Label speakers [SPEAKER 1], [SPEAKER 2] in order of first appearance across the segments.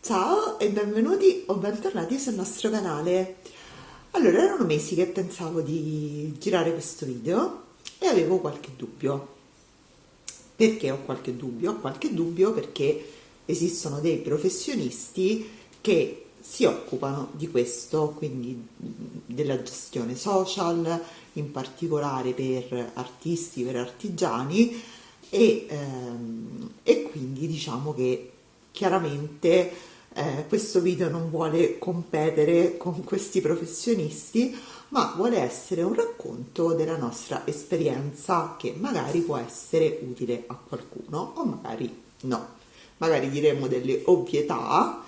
[SPEAKER 1] Ciao e benvenuti o bentornati sul nostro canale. Allora, erano mesi che pensavo di girare questo video e avevo qualche dubbio. Perché ho qualche dubbio? Ho qualche dubbio perché esistono dei professionisti che si occupano di questo, quindi della gestione social, in particolare per artisti, per artigiani e quindi diciamo che chiaramente questo video non vuole competere con questi professionisti, ma vuole essere un racconto della nostra esperienza che magari può essere utile a qualcuno o magari no. Magari diremo delle ovvietà,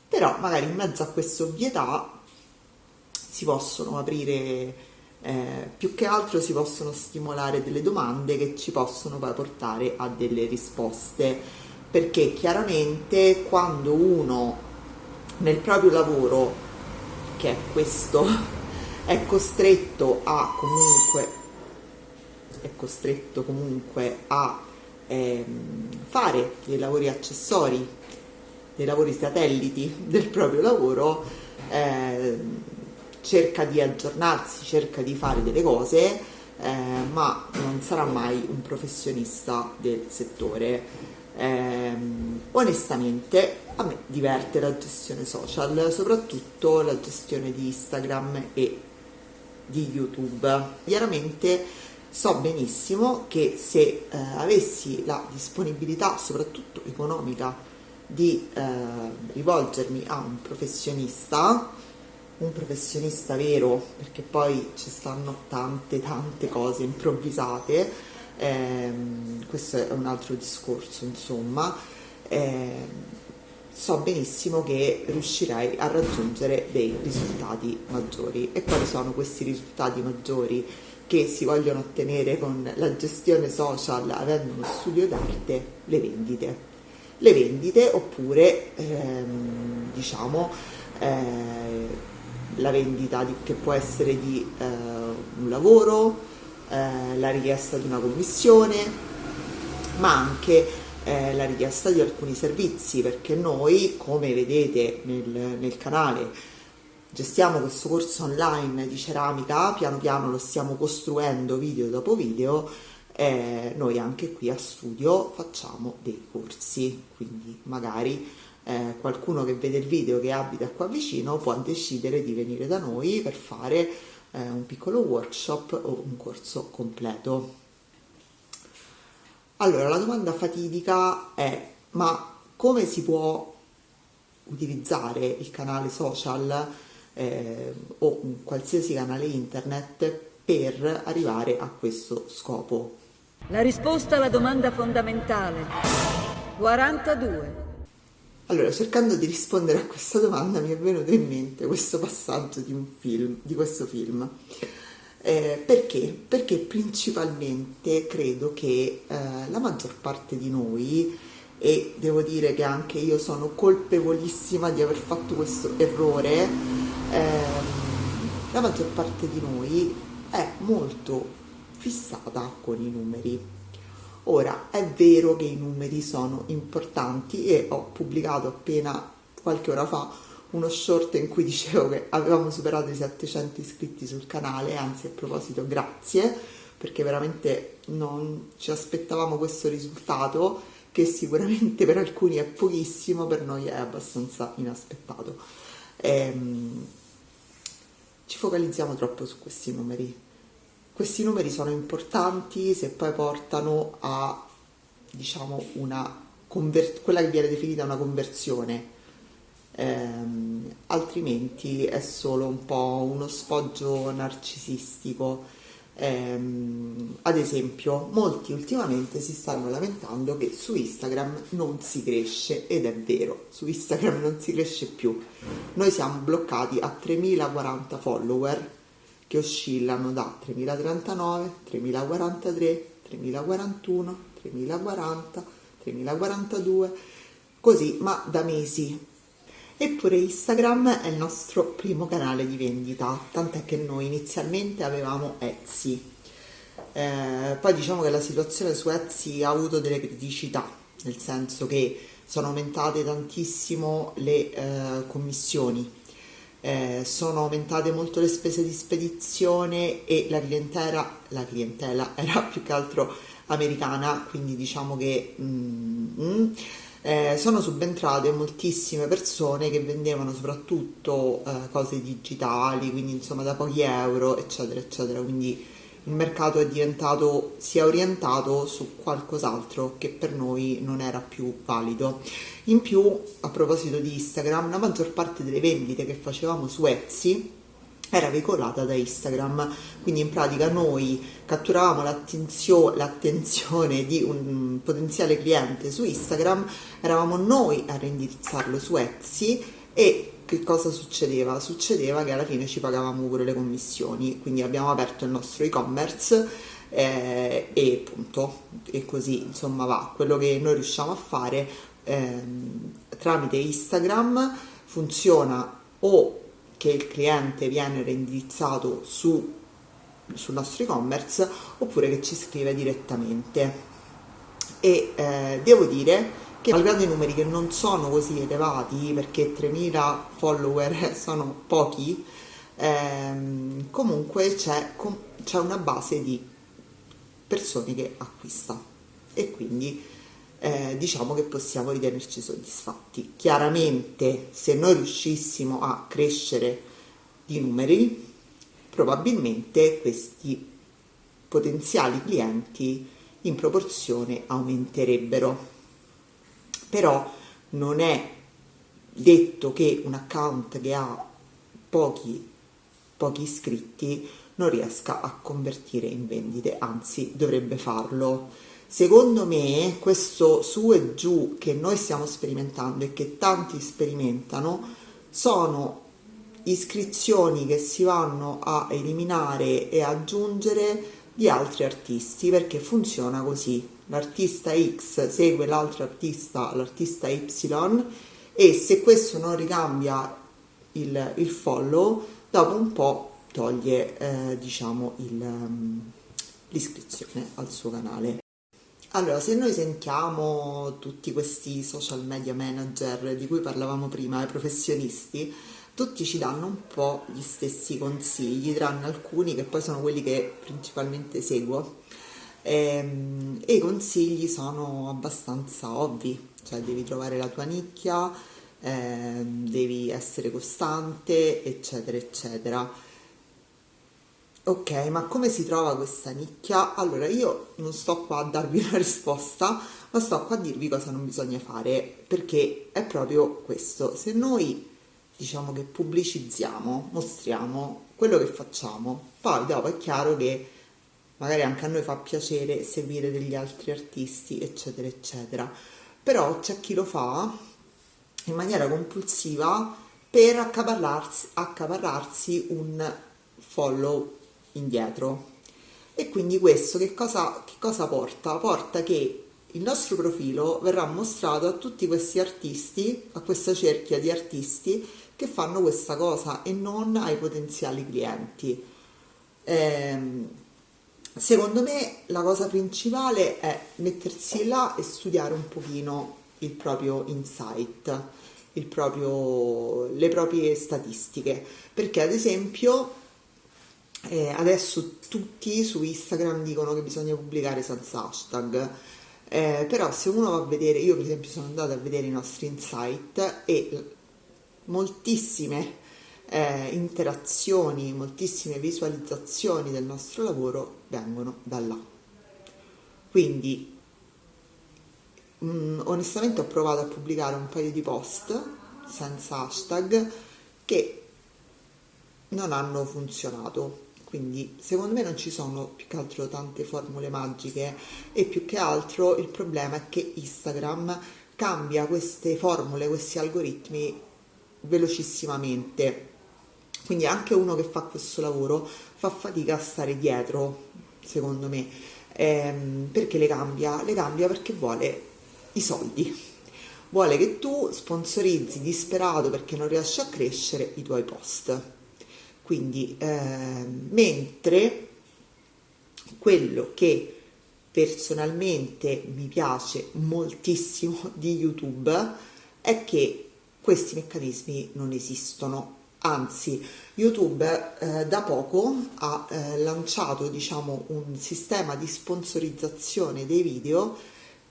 [SPEAKER 1] però magari in mezzo a queste ovvietà si possono aprire, più che altro si possono stimolare delle domande che ci possono poi portare a delle risposte, perché chiaramente quando uno nel proprio lavoro, che è questo, è costretto a comunque, è costretto comunque a fare dei lavori accessori, dei lavori satelliti del proprio lavoro, cerca di aggiornarsi, cerca di fare delle cose, ma non sarà mai un professionista del settore. Onestamente a me diverte la gestione social, soprattutto la gestione di Instagram e di YouTube. Chiaramente so benissimo che se avessi la disponibilità, soprattutto economica, di rivolgermi a un professionista vero, perché poi ci stanno tante cose improvvisate, questo è un altro discorso, insomma, so benissimo che riuscirei a raggiungere dei risultati maggiori. E quali sono questi risultati maggiori che si vogliono ottenere con la gestione social avendo uno studio d'arte? Le vendite oppure diciamo la vendita che può essere di un lavoro, la richiesta di una commissione, ma anche la richiesta di alcuni servizi, perché noi, come vedete nel canale, gestiamo questo corso online di ceramica, piano piano lo stiamo costruendo video dopo video. Noi anche qui a studio facciamo dei corsi, quindi magari qualcuno che vede il video che abita qua vicino può decidere di venire da noi per fare un piccolo workshop o un corso completo. Allora, la domanda fatidica è: ma come si può utilizzare il canale social o un qualsiasi canale internet per arrivare a questo scopo?
[SPEAKER 2] La risposta alla domanda fondamentale. 42.
[SPEAKER 1] Allora, cercando di rispondere a questa domanda mi è venuto in mente questo passaggio di un film, di questo film. Perché? Perché principalmente credo che la maggior parte di noi, e devo dire che anche io sono colpevolissima di aver fatto questo errore, la maggior parte di noi è molto fissata con i numeri. Ora, è vero che i numeri sono importanti e ho pubblicato appena qualche ora fa uno short in cui dicevo che avevamo superato i 700 iscritti sul canale, anzi a proposito grazie, perché veramente non ci aspettavamo questo risultato, che sicuramente per alcuni è pochissimo, per noi è abbastanza inaspettato. Ci focalizziamo troppo su questi numeri. Questi numeri sono importanti se poi portano a, diciamo, quella che viene definita una conversione, altrimenti è solo un po' uno sfoggio narcisistico. Ad esempio, molti ultimamente si stanno lamentando che su Instagram non si cresce, ed è vero, su Instagram non si cresce più. Noi siamo bloccati a 3040 follower che oscillano da 3039, 3043, 3041, 3040, 3042, così, ma da mesi. Eppure Instagram è il nostro primo canale di vendita, tant'è che noi inizialmente avevamo Etsy. Poi diciamo che la situazione su Etsy ha avuto delle criticità, nel senso che sono aumentate tantissimo le commissioni, sono aumentate molto le spese di spedizione e la clientela era più che altro americana, quindi diciamo che sono subentrate moltissime persone che vendevano soprattutto cose digitali, quindi insomma da pochi euro, eccetera, eccetera. Quindi il mercato si è orientato su qualcos'altro che per noi non era più valido. In più, a proposito di Instagram, la maggior parte delle vendite che facevamo su Etsy era veicolata da Instagram, quindi in pratica noi catturavamo l'attenzione di un potenziale cliente su Instagram, eravamo noi a reindirizzarlo su Etsy e che cosa succedeva? Succedeva che alla fine ci pagavamo pure le commissioni, quindi abbiamo aperto il nostro e-commerce e punto, e così insomma va. Quello che noi riusciamo a fare tramite Instagram funziona o che il cliente viene reindirizzato sul nostro e-commerce oppure che ci scrive direttamente. E devo dire che malgrado i numeri che non sono così elevati, perché 3.000 follower sono pochi, comunque c'è una base di persone che acquista e quindi diciamo che possiamo ritenerci soddisfatti. Chiaramente se noi riuscissimo a crescere di numeri, probabilmente questi potenziali clienti in proporzione aumenterebbero. Però non è detto che un account che ha pochi iscritti non riesca a convertire in vendite, anzi dovrebbe farlo. Secondo me questo su e giù che noi stiamo sperimentando e che tanti sperimentano sono iscrizioni che si vanno a eliminare e aggiungere di altri artisti, perché funziona così: l'artista X segue l'altro artista, l'artista Y, e se questo non ricambia il follow, dopo un po' toglie diciamo l'iscrizione al suo canale. Allora, se noi sentiamo tutti questi social media manager di cui parlavamo prima, i professionisti, tutti ci danno un po' gli stessi consigli, tranne alcuni che poi sono quelli che principalmente seguo. E i consigli sono abbastanza ovvi, cioè devi trovare la tua nicchia, devi essere costante, eccetera, eccetera. Ok, ma come si trova questa nicchia? Allora, io non sto qua a darvi una risposta, ma sto qua a dirvi cosa non bisogna fare, perché è proprio questo. Se noi diciamo che pubblicizziamo, mostriamo quello che facciamo, poi dopo è chiaro che magari anche a noi fa piacere seguire degli altri artisti, eccetera, eccetera, però c'è chi lo fa in maniera compulsiva per accaparrarsi un follow indietro. E quindi questo che cosa porta? Porta che il nostro profilo verrà mostrato a tutti questi artisti, a questa cerchia di artisti che fanno questa cosa e non ai potenziali clienti. Secondo me la cosa principale è mettersi là e studiare un pochino il proprio insight, le proprie statistiche, perché ad esempio adesso tutti su Instagram dicono che bisogna pubblicare senza hashtag, però se uno va a vedere, io per esempio sono andata a vedere i nostri insight e moltissime interazioni, moltissime visualizzazioni del nostro lavoro vengono da là. Quindi onestamente ho provato a pubblicare un paio di post senza hashtag che non hanno funzionato. Quindi secondo me non ci sono più che altro tante formule magiche, e più che altro il problema è che Instagram cambia queste formule, questi algoritmi velocissimamente, quindi anche uno che fa questo lavoro fa fatica a stare dietro, secondo me, perché le cambia perché vuole i soldi, vuole che tu sponsorizzi disperato perché non riesci a crescere i tuoi post. Quindi mentre quello che personalmente mi piace moltissimo di YouTube è che questi meccanismi non esistono. Anzi, YouTube da poco ha lanciato, diciamo, un sistema di sponsorizzazione dei video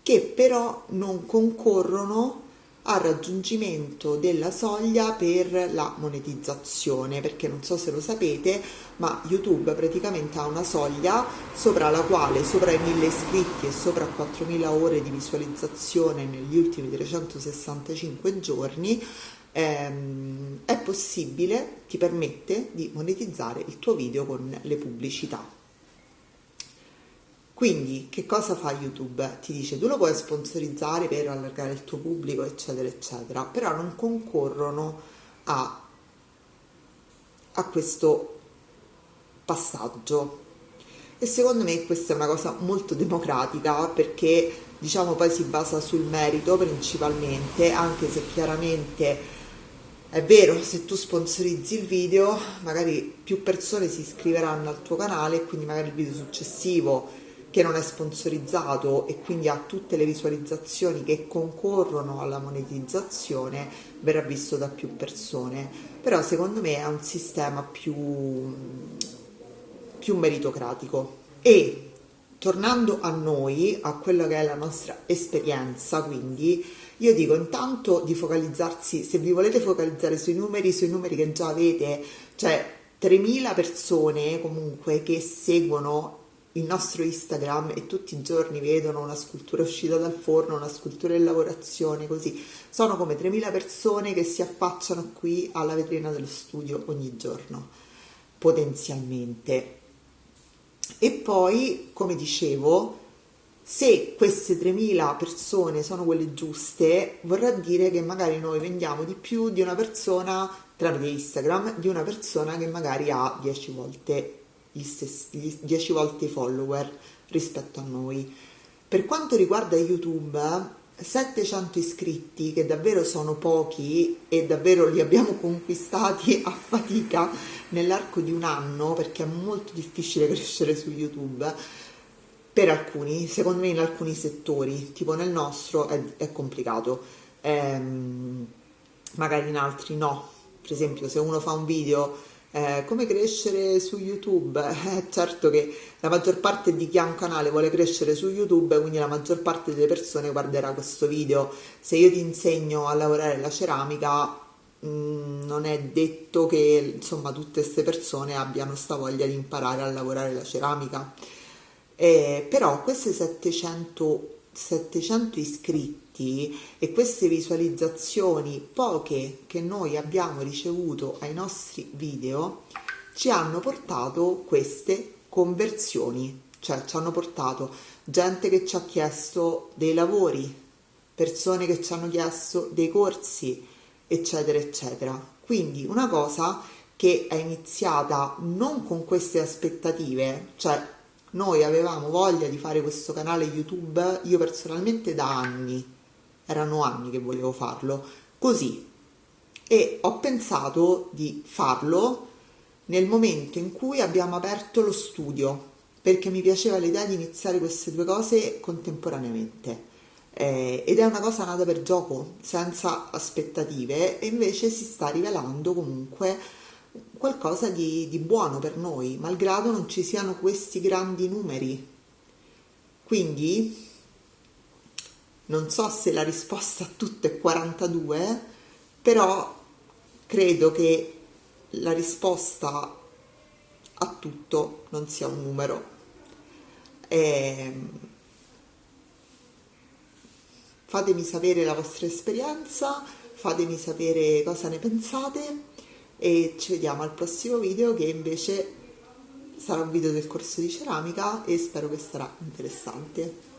[SPEAKER 1] che però non concorrono al raggiungimento della soglia per la monetizzazione, perché non so se lo sapete, ma YouTube praticamente ha una soglia sopra la quale, sopra i 1000 iscritti e sopra 4000 ore di visualizzazione negli ultimi 365 giorni, è possibile, ti permette di monetizzare il tuo video con le pubblicità. Quindi che cosa fa YouTube? Ti dice tu lo puoi sponsorizzare per allargare il tuo pubblico, eccetera, eccetera, però non concorrono a questo passaggio. E secondo me questa è una cosa molto democratica, perché diciamo poi si basa sul merito principalmente, anche se chiaramente è vero, se tu sponsorizzi il video magari più persone si iscriveranno al tuo canale e quindi magari il video successivo che non è sponsorizzato e quindi ha tutte le visualizzazioni che concorrono alla monetizzazione verrà visto da più persone. Però secondo me è un sistema più meritocratico. E tornando a noi, a quello che è la nostra esperienza, quindi io dico intanto di focalizzarsi, se vi volete focalizzare sui numeri che già avete, cioè 3000 persone comunque che seguono il nostro Instagram e tutti i giorni vedono una scultura uscita dal forno, una scultura in lavorazione, così sono come 3000 persone che si affacciano qui alla vetrina dello studio ogni giorno, potenzialmente. E poi, come dicevo, se queste 3000 persone sono quelle giuste, vorrà dire che magari noi vendiamo di più di una persona tramite Instagram, di una persona che magari ha 10 volte 10 volte i follower rispetto a noi. Per quanto riguarda YouTube, 700 iscritti, che davvero sono pochi e davvero li abbiamo conquistati a fatica nell'arco di un anno, perché è molto difficile crescere su YouTube per alcuni, secondo me in alcuni settori, tipo nel nostro è complicato, magari in altri no. Per esempio, se uno fa un video come crescere su YouTube, certo che la maggior parte di chi ha un canale vuole crescere su YouTube, quindi la maggior parte delle persone guarderà questo video. Se io ti insegno a lavorare la ceramica, non è detto che insomma tutte queste persone abbiano sta voglia di imparare a lavorare la ceramica. Però queste 700 iscritti e queste visualizzazioni poche che noi abbiamo ricevuto ai nostri video ci hanno portato queste conversioni, cioè ci hanno portato gente che ci ha chiesto dei lavori, persone che ci hanno chiesto dei corsi, eccetera, eccetera. Quindi una cosa che è iniziata non con queste aspettative, cioè noi avevamo voglia di fare questo canale YouTube, io personalmente da anni, erano anni che volevo farlo, così, e ho pensato di farlo nel momento in cui abbiamo aperto lo studio, perché mi piaceva l'idea di iniziare queste due cose contemporaneamente. Ed è una cosa nata per gioco, senza aspettative, e invece si sta rivelando comunque qualcosa di buono per noi, malgrado non ci siano questi grandi numeri. Quindi non so se la risposta a tutto è 42, però credo che la risposta a tutto non sia un numero. Fatemi sapere la vostra esperienza, fatemi sapere cosa ne pensate e ci vediamo al prossimo video, che invece sarà un video del corso di ceramica e spero che sarà interessante.